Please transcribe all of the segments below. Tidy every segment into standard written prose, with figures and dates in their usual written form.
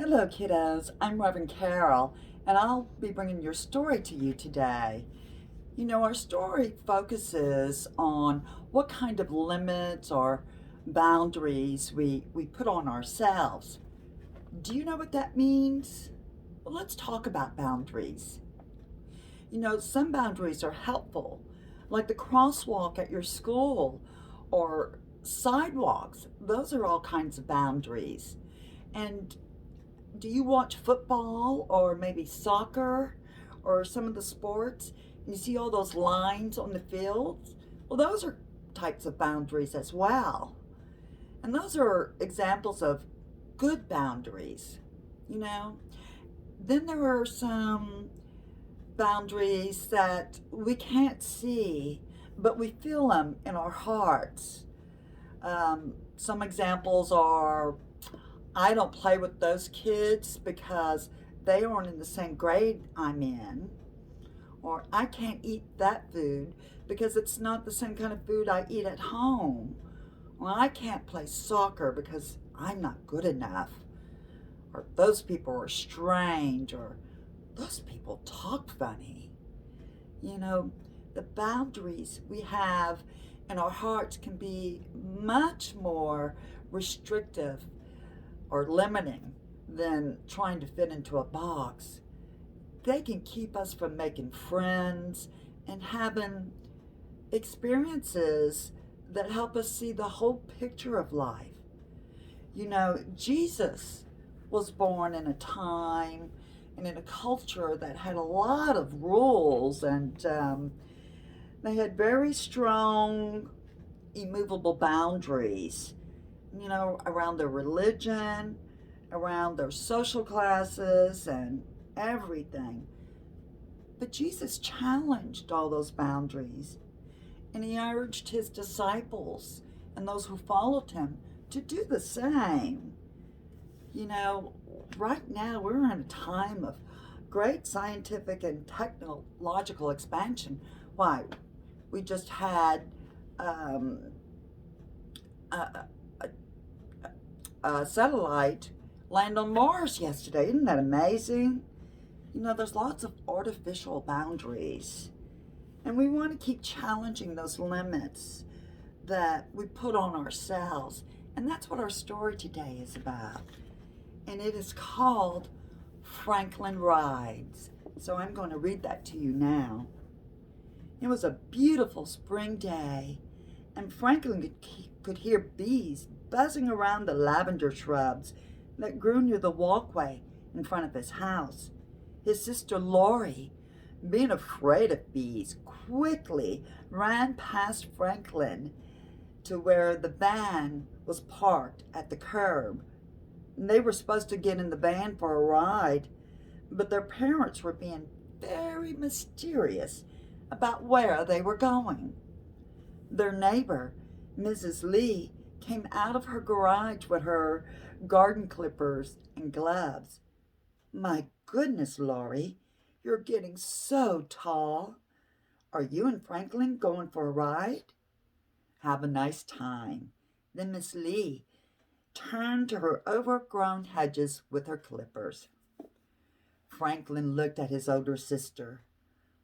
Hello, kiddos. I'm Reverend Carol, and I'll be bringing your story to you today. Our story focuses on what kind of limits or boundaries we put on ourselves. Do you know what that means? Well, let's talk about boundaries. Some boundaries are helpful, like the crosswalk at your school or sidewalks. Those are all kinds of boundaries. And do you watch football or maybe soccer or some of the sports and you see all those lines on the fields? Well, those are types of boundaries as well. And those are examples of good boundaries, you know. Then there are some boundaries that we can't see, but we feel them in our hearts. Some examples are I don't play with those kids because they aren't in the same grade I'm in. Or I can't eat that food because it's not the same kind of food I eat at home. Or I can't play soccer because I'm not good enough. Or those people are strange. Or those people talk funny. You know, the boundaries we have in our hearts can be much more restrictive or limiting than trying to fit into a box. They can keep us from making friends and having experiences that help us see the whole picture of life. Jesus was born in a time and in a culture that had a lot of rules, and they had very strong, immovable boundaries, around their religion, around their social classes, and everything. But Jesus challenged all those boundaries, and he urged his disciples and those who followed him to do the same. You know, right now we're in a time of great scientific and technological expansion. Why? We just had um, a, a satellite land on Mars yesterday. Isn't that amazing? There's lots of artificial boundaries, and we want to keep challenging those limits that we put on ourselves. And that's what our story today is about. And it is called Franklin Rides. So I'm going to read that to you now. It was a beautiful spring day, and Franklin could hear bees buzzing around the lavender shrubs that grew near the walkway in front of his house. His sister Lori, being afraid of bees, quickly ran past Franklin to where the van was parked at the curb. They were supposed to get in the van for a ride, but their parents were being very mysterious about where they were going. Their neighbor, Mrs. Lee, came out of her garage with her garden clippers and gloves. My goodness, Laurie, you're getting so tall. Are you and Franklin going for a ride? Have a nice time. Then Miss Lee turned to her overgrown hedges with her clippers. Franklin looked at his older sister.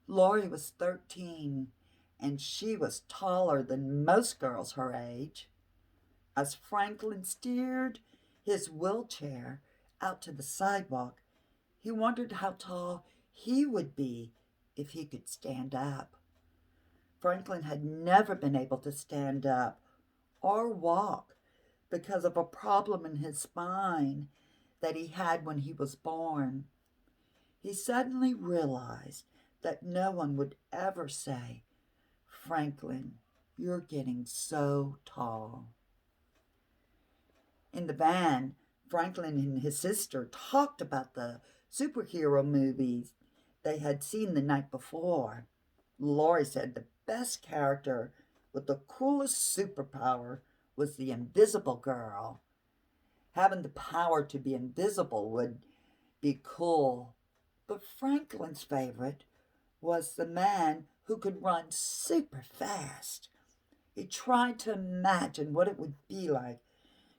Laurie was 13, and she was taller than most girls her age. As Franklin steered his wheelchair out to the sidewalk, he wondered how tall he would be if he could stand up. Franklin had never been able to stand up or walk because of a problem in his spine that he had when he was born. He suddenly realized that no one would ever say, Franklin, you're getting so tall. In the van, Franklin and his sister talked about the superhero movies they had seen the night before. Laurie said the best character with the coolest superpower was the invisible girl. Having the power to be invisible would be cool. But Franklin's favorite was the man who could run super fast. He tried to imagine what it would be like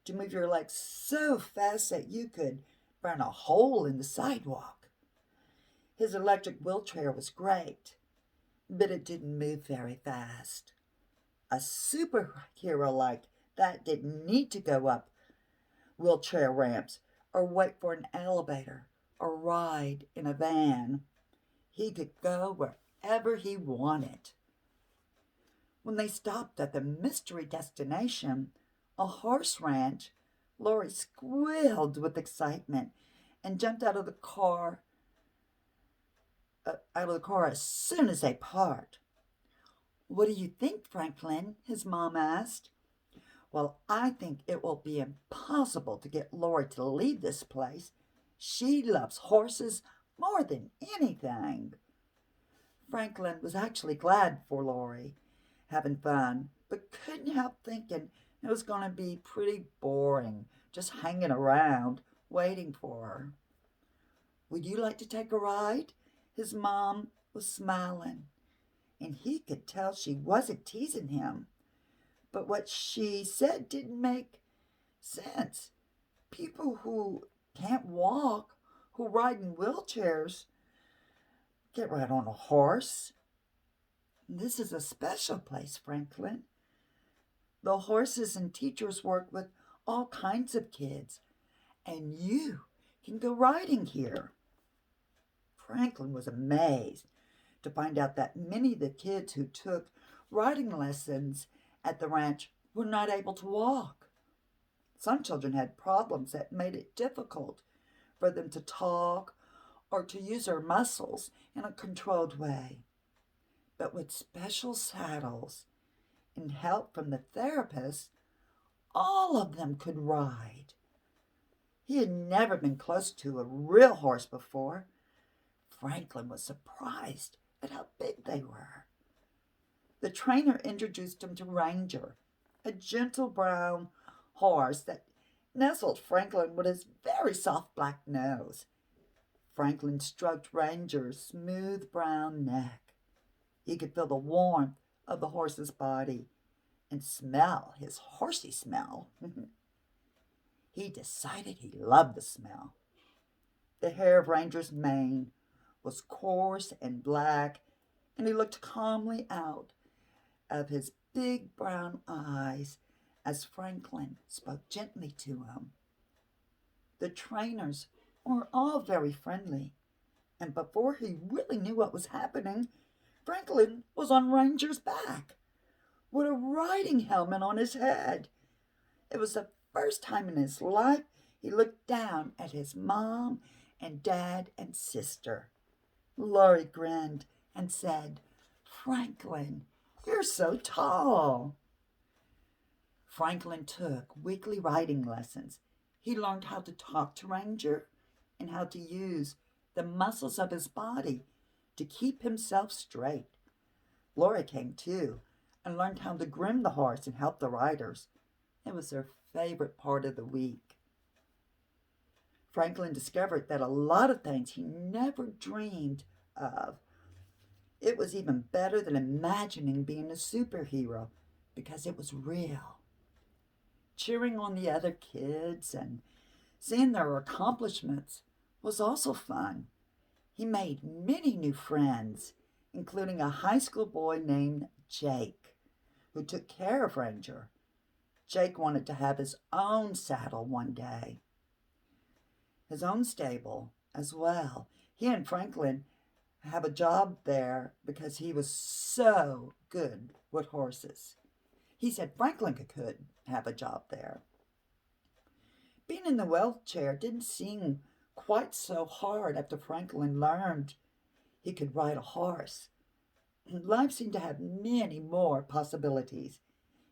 to move your legs so fast that you could burn a hole in the sidewalk. His electric wheelchair was great, but it didn't move very fast. A superhero like that didn't need to go up wheelchair ramps or wait for an elevator or ride in a van. He could go wherever he wanted. When they stopped at the mystery destination, a horse ranch, Lori squealed with excitement and jumped out of the car as soon as they parked. "What do you think, Franklin?" his mom asked. "Well, I think it will be impossible to get Lori to leave this place. She loves horses more than anything." Franklin was actually glad for Lori having fun, but couldn't help thinking it was going to be pretty boring just hanging around waiting for her. "Would you like to take a ride?" His mom was smiling, and he could tell she wasn't teasing him. But what she said didn't make sense. People who can't walk, who ride in wheelchairs, get right on a horse. "This is a special place, Franklin. The horses and teachers work with all kinds of kids, and you can go riding here." Franklin was amazed to find out that many of the kids who took riding lessons at the ranch were not able to walk. Some children had problems that made it difficult for them to talk or to use their muscles in a controlled way. But with special saddles and help from the therapist, all of them could ride. He had never been close to a real horse before. Franklin was surprised at how big they were. The trainer introduced him to Ranger, a gentle brown horse that nestled Franklin with his very soft black nose. Franklin stroked Ranger's smooth brown neck. He could feel the warmth of the horse's body and smell his horsey smell. He decided he loved the smell. The hair of Ranger's mane was coarse and black, and he looked calmly out of his big brown eyes as Franklin spoke gently to him. The trainers were all very friendly, and before he really knew what was happening, Franklin was on Ranger's back with a riding helmet on his head. It was the first time in his life he looked down at his mom and dad and sister. Lori grinned and said, "Franklin, you're so tall." Franklin took weekly riding lessons. He learned how to talk to Ranger and how to use the muscles of his body to keep himself straight. Lori came too and learned how to groom the horse and help the riders. It was their favorite part of the week. Franklin discovered that a lot of things he never dreamed of. It was even better than imagining being a superhero because it was real. Cheering on the other kids and seeing their accomplishments was also fun. He made many new friends, including a high school boy named Jake, who took care of Ranger. Jake wanted to have his own saddle one day, his own stable as well. He and Franklin have a job there because he was so good with horses. He said Franklin could have a job there. Being in the wheelchair didn't seem quite so hard after Franklin learned he could ride a horse. Life seemed to have many more possibilities.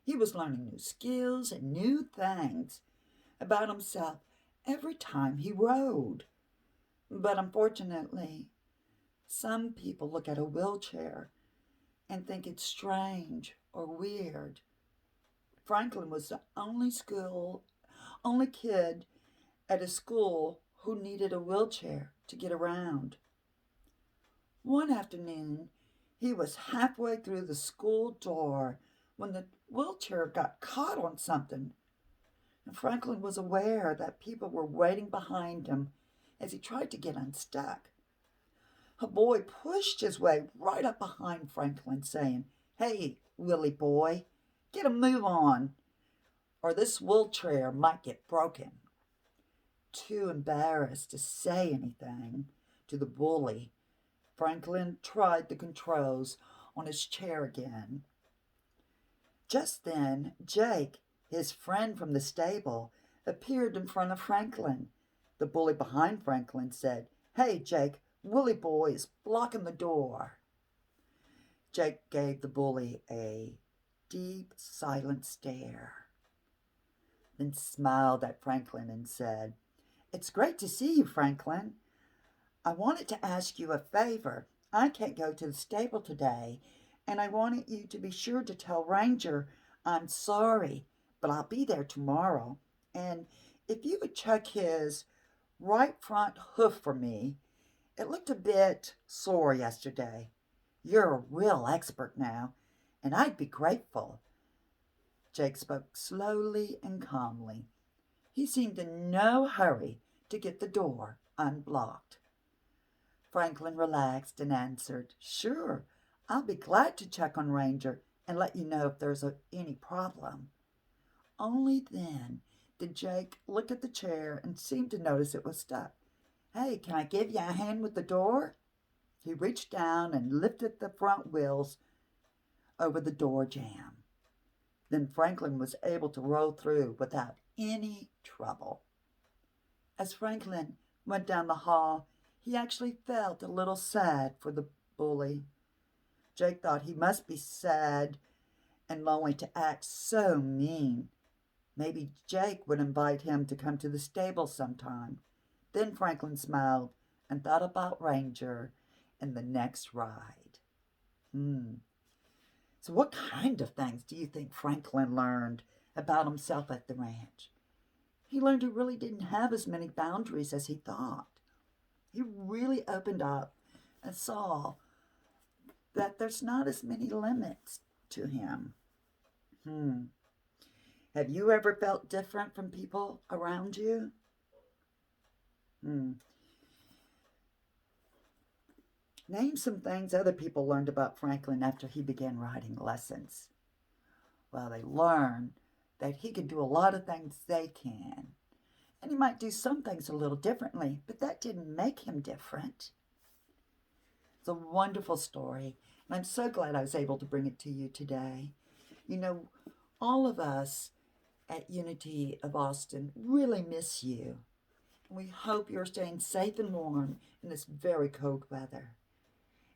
He was learning new skills and new things about himself every time he rode. But unfortunately, some people look at a wheelchair and think it's strange or weird. Franklin was the only kid at a school who needed a wheelchair to get around. One afternoon, he was halfway through the school door when the wheelchair got caught on something. And Franklin was aware that people were waiting behind him as he tried to get unstuck. A boy pushed his way right up behind Franklin, saying, "Hey, Willie boy, get a move on, or this wheelchair might get broken." Too embarrassed to say anything to the bully, Franklin tried the controls on his chair again. Just then, Jake, his friend from the stable, appeared in front of Franklin. The bully behind Franklin said, "Hey, Jake, Willie boy is blocking the door." Jake gave the bully a deep, silent stare, then smiled at Franklin and said, "It's great to see you, Franklin. I wanted to ask you a favor. I can't go to the stable today, and I wanted you to be sure to tell Ranger I'm sorry, but I'll be there tomorrow. And if you would check his right front hoof for me, it looked a bit sore yesterday. You're a real expert now, and I'd be grateful." Jake spoke slowly and calmly. He seemed in no hurry to get the door unblocked. Franklin relaxed and answered, "Sure, I'll be glad to check on Ranger and let you know if there's any problem." Only then did Jake look at the chair and seem to notice it was stuck. "Hey, can I give you a hand with the door?" He reached down and lifted the front wheels over the door jamb. Then Franklin was able to roll through without any trouble. As Franklin went down the hall, he actually felt a little sad for the bully. Jake thought he must be sad and lonely to act so mean. Maybe Jake would invite him to come to the stable sometime. Then Franklin smiled and thought about Ranger and the next ride. So what kind of things do you think Franklin learned about himself at the ranch? He learned he really didn't have as many boundaries as he thought. He really opened up and saw that there's not as many limits to him. Have you ever felt different from people around you? Name some things other people learned about Franklin after he began riding lessons. Well, they learned that he can do a lot of things they can. And he might do some things a little differently, but that didn't make him different. It's a wonderful story, and I'm so glad I was able to bring it to you today. You know, all of us at Unity of Austin really miss you. And we hope you're staying safe and warm in this very cold weather.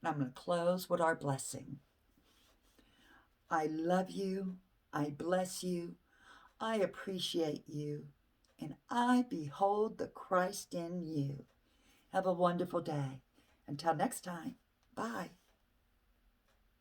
And I'm going to close with our blessing. I love you. I bless you. I appreciate you. And I behold the Christ in you. Have a wonderful day. Until next time, bye.